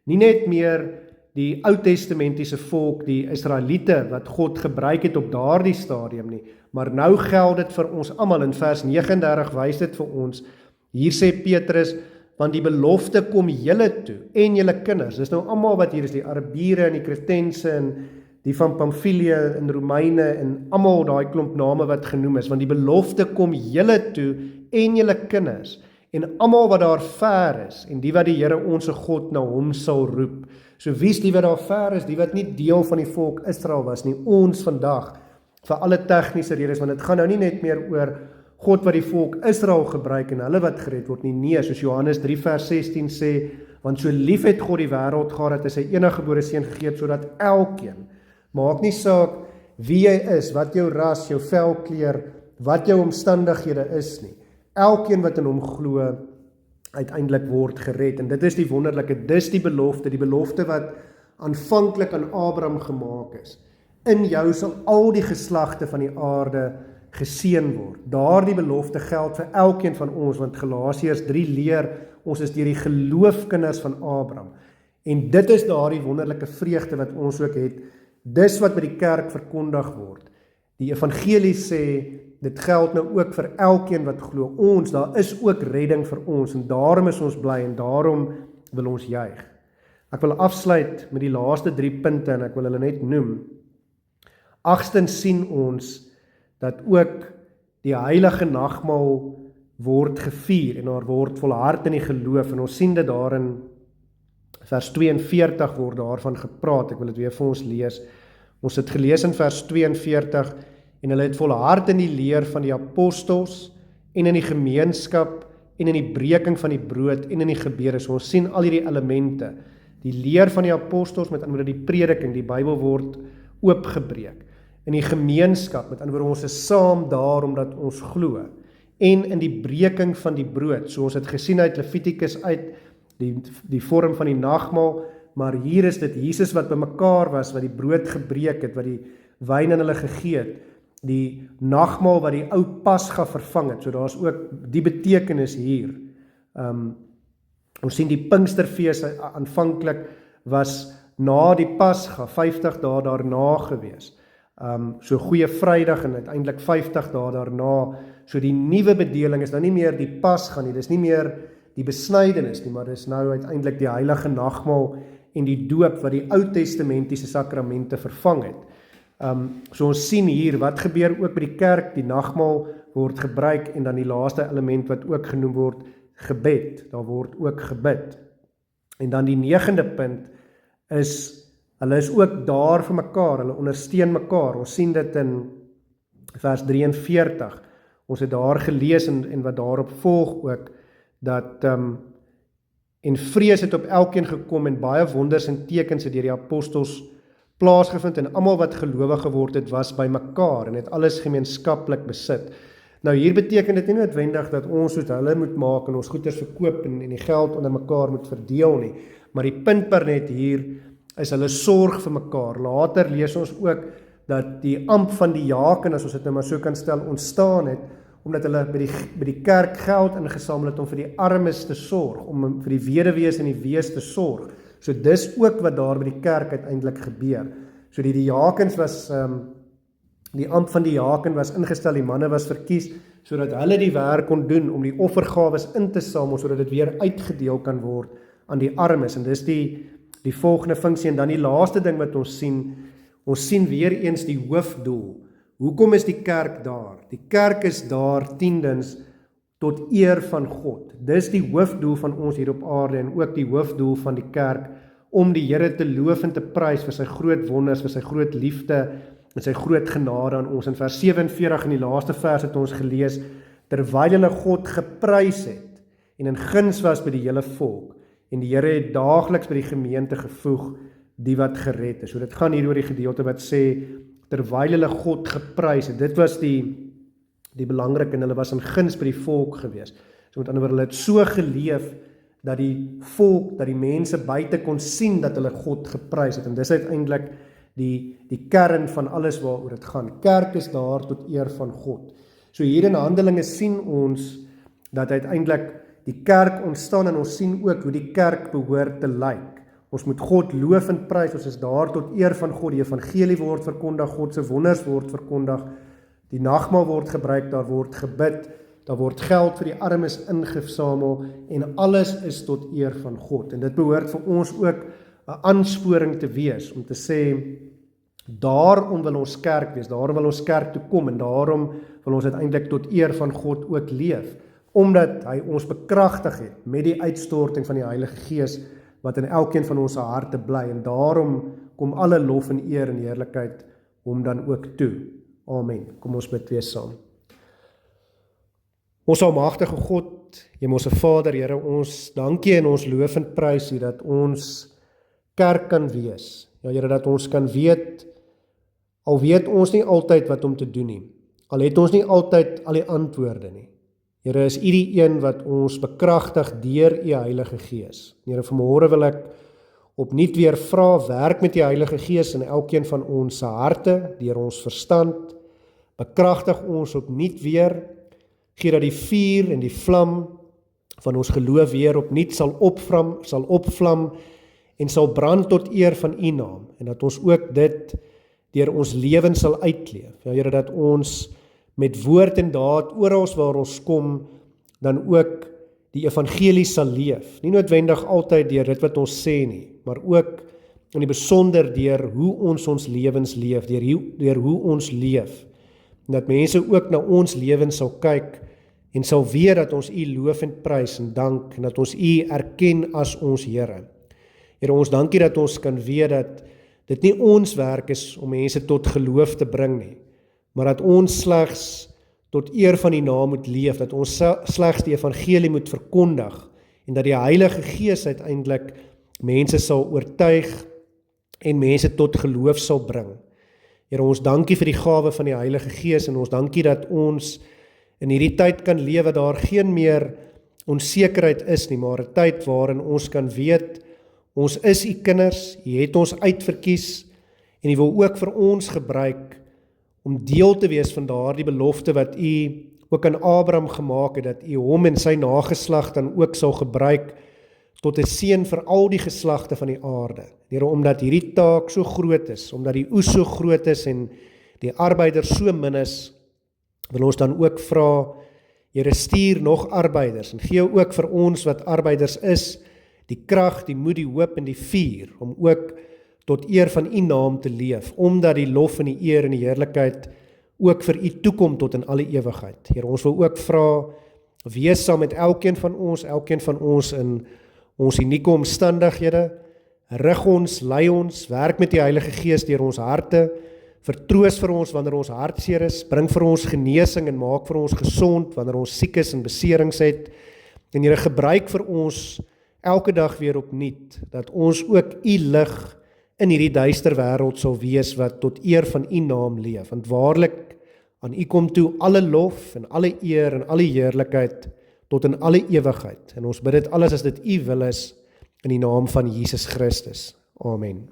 Nie net meer die Ou Testamentiese volk, die Israeliete, wat God gebruik het op daardie stadium nie, maar nou geld dit vir ons almal. In vers 39 wys dit vir ons, hier sê Petrus, want die belofte kom julle toe, en julle kinders, dis nou almal wat hier is, die Arabiere en die Kretense, en die van Pamfilië en Romeine, en almal daai klomp name wat genoem is, want die belofte kom julle toe, en julle kinders, en almal wat daar ver is, en die wat die Here onse God na hom sal roep. So wie is die wat daar ver is, die wat nie deel van die volk Israel was nie, ons vandag, vir alle tegniese redes, want dit gaan nou nie net meer oor God wat die volk Israel gebruik, en hulle wat gered word nie, nee, soos Johannes 3 vers 16 sê, want so lief het God die wêreld gehad, dat hy sy eniggebore seun gegee het, sodat elkeen, maak nie saak wie jy is, wat jou ras, jou velkleur, wat jou omstandighede is nie, elkeen wat in hom glo, uiteindelik word gered, en dit is die wonderlike, dis die belofte wat aanvanklik aan Abraham gemaak is. In jou sal al die geslagte van die aarde geseën word. Daardie belofte geld vir elkeen van ons, want Galasiërs 3 leer, ons is deur die geloof kinders van Abraham. En dit is daardie wonderlike vreugde wat ons ook het, dis wat by die kerk verkondig word. Die evangelie sê, dit geld nou ook vir elkeen wat glo, daar is ook redding vir ons, en daarom is ons bly, en daarom wil ons juig. Ek wil afsluit met die laaste 3 punte, en ek wil hulle net noem. 8stens sien ons, dat ook die heilige nagmaal word gevier, en daar word volhard in die geloof, en ons sien dit daarin, vers 42 word daarvan gepraat, ek wil dit weer vir ons lees. Ons het gelees in vers 42, en hulle het volhard in die leer van die apostels, en in die gemeenskap, en in die breking van die brood, en in die gebede. So ons sien al hierdie elemente, die leer van die apostels, met ander woorde die prediking, die Bybel word oopgebreek, in die gemeenskap, met ander woorde ons is saam daar, omdat ons glo, en in die breking van die brood, so ons het gesien uit Levitikus uit, die vorm van die nagmaal, maar hier is dit Jesus wat by mekaar was, wat die brood gebreek het, wat die wyn aan hulle gegee het, die nagmaal wat die ou Pasga vervang het, so daar is ook die betekenis hier. Ons sien die Pinksterfees aanvanklik was na die Pasga, 50 dae daarna gewees. So Goeie Vrydag en uiteindelik 50 dae daarna. So die nuwe bedeling is nou nie meer die Pasga nie, dis nie meer die besnydenis nie, maar dis nou uiteindelik die heilige nagmaal en die doop wat die Ou Testamentiese sakramente vervang het. So ons sien hier wat gebeur ook by die kerk, die nagmaal word gebruik en dan die laaste element wat ook genoem word, gebed. Daar word ook gebid. En dan die 9de punt is, hulle is ook daar vir mekaar, hulle ondersteun mekaar. Ons sien dit in vers 43. Ons het daar gelees en wat daarop volg ook, dat en vrees het op elkeen gekom en baie wonders en tekens het deur die apostels plaasgevind en almal wat gelowig geword het was by mekaar en het alles gemeenskaplik besit. Nou hier beteken dit nie noodwendig dat ons soos hulle moet maak en ons goeders verkoop en die geld onder mekaar moet verdeel nie, maar die punt per net hier is hulle sorg vir mekaar. Later lees ons ook dat die ampt van die diaken, as ons dit nou maar so kan stel, ontstaan het omdat hulle by die kerk geld ingesamel het om vir die armes te sorg, om vir die weduwees en die wees te sorg. So dis ook wat daar by die kerk uiteindelik gebeur. So die diakens was, die ampt van die diaken was ingestel, die manne was verkies, sodat hulle die werk kon doen om die offergawes in te samel, sodat dit weer uitgedeel kan word aan die armes. En dis die volgende funksie. En dan die laaste ding wat ons sien weer eens die hoofdoel. Hoekom is die kerk daar? Die kerk is daar tiendens tot eer van God. Dis die hoofdoel van ons hier op aarde en ook die hoofdoel van die kerk, om die Here te loof en te prys vir sy groot wonders, vir sy groot liefde en sy groot genade aan ons. In vers 47 in die laaste vers het ons gelees, terwyl hulle God geprys het en in guns was by die hele volk, en die Here het daagliks by die gemeente gevoeg die wat gered is. So dit gaan hier oor die gedeelte wat sê, terwyl hulle God geprys het. Dit was die belangrike, en hulle was in guns by die volk gewees. So met ander woorde, hulle het so geleef dat die volk, dat die mense buite kon sien dat hulle God geprys het. En dis uiteindelik die kern van alles waaroor dit gaan. Kerk is daar tot eer van God. So hier in Handelinge sien ons dat uiteindelik die kerk ontstaan, en ons sien ook hoe die kerk behoort te lyk. Ons moet God loof en prys, ons is daar tot eer van God, die evangelie word verkondig, God se wonders word verkondig, die nagmaal word gebruik, daar word gebid, daar word geld vir die armes ingesamel, en alles is tot eer van God. En dit behoort vir ons ook 'n aansporing te wees, om te sê, daarom wil ons kerk wees, daarom wil ons kerk toe kom, en daarom wil ons uiteindelik tot eer van God ook leef, omdat hy ons bekragtig het met die uitstorting van die Heilige Gees, wat in elkeen van ons harte bly, en daarom kom alle lof en eer en heerlikheid hom dan ook toe. Amen. Kom ons bid weer saam. Ons almagtige God, Hemelse Vader, Here, ons dankie en ons loof en prys U dat ons kerk kan wees. Ja, Here, dat ons kan weet, al weet ons nie altyd wat om te doen nie, al het ons nie altyd al die antwoorde nie. Here, is U die een wat ons bekragtig deur U Heilige Gees. Here, vanmôre wil ek opnuut weer vra, werk met U Heilige Gees in elkeen van ons se harte, deur ons verstand, bekragtig ons opnuut weer, gee dat die vuur en die vlam van ons geloof weer opnuut sal opvlam en sal brand tot eer van U naam, en dat ons ook dit deur ons lewens sal uitleef. Ja, Here, dat ons met woord en daad oral waar ons kom, dan ook die evangelie sal leef. Nie noodwendig altyd deur dit wat ons sê nie, maar ook in die besonder deur hoe ons lewens leef, deur hoe ons leef. En dat mense ook na ons lewens sal kyk en sal weet dat ons U loof en prys en dank, en dat ons U erken as ons Here. Here, ons dankie dat ons kan weet dat dit nie ons werk is om mense tot geloof te bring nie, maar dat ons slegs tot eer van U naam moet leef, dat ons slegs die evangelie moet verkondig, en dat die Heilige Gees uiteindelik mense sal oortuig en mense tot geloof sal bring. Here, ons dankie vir die gawe van die Heilige Gees, en ons dankie dat ons in hierdie tyd kan lewe, daar geen meer onsekerheid is nie, maar 'n tyd waarin ons kan weet, ons is U kinders, U het ons uitverkies, en U wil ook vir ons gebruik om deel te wees van daardie belofte wat U ook aan Abraham gemaak het, dat U hom en sy nageslag dan ook sal gebruik tot 'n seën vir al die geslagte van die aarde. Here, omdat hierdie taak so groot is, omdat die oes so groot is en die arbeiders so min is, wil ons dan ook vra, Here, stuur nog arbeiders en gee ook vir ons wat arbeiders is, die krag, die moed, die hoop en die vuur, om ook tot eer van U naam te leef, omdat die lof en die eer en die heerlikheid ook vir U toekom tot in alle ewigheid. Here, ons wil ook vra, wees saam met elkeen van ons in ons unieke omstandighede, rig ons, lei ons, werk met die Heilige Gees deur ons harte, vertroos vir ons wanneer ons hartseer is, bring vir ons genesing en maak vir ons gesond wanneer ons siek is en beserings het, en Here, gebruik vir ons elke dag weer opnuut, dat ons ook U lig in hierdie duister wêreld sal wees wat tot eer van U naam leef, want waarlik aan U kom toe alle lof en alle eer en alle heerlikheid tot in alle ewigheid, en ons bid dit alles as dit U wil is, in die naam van Jesus Christus. Amen.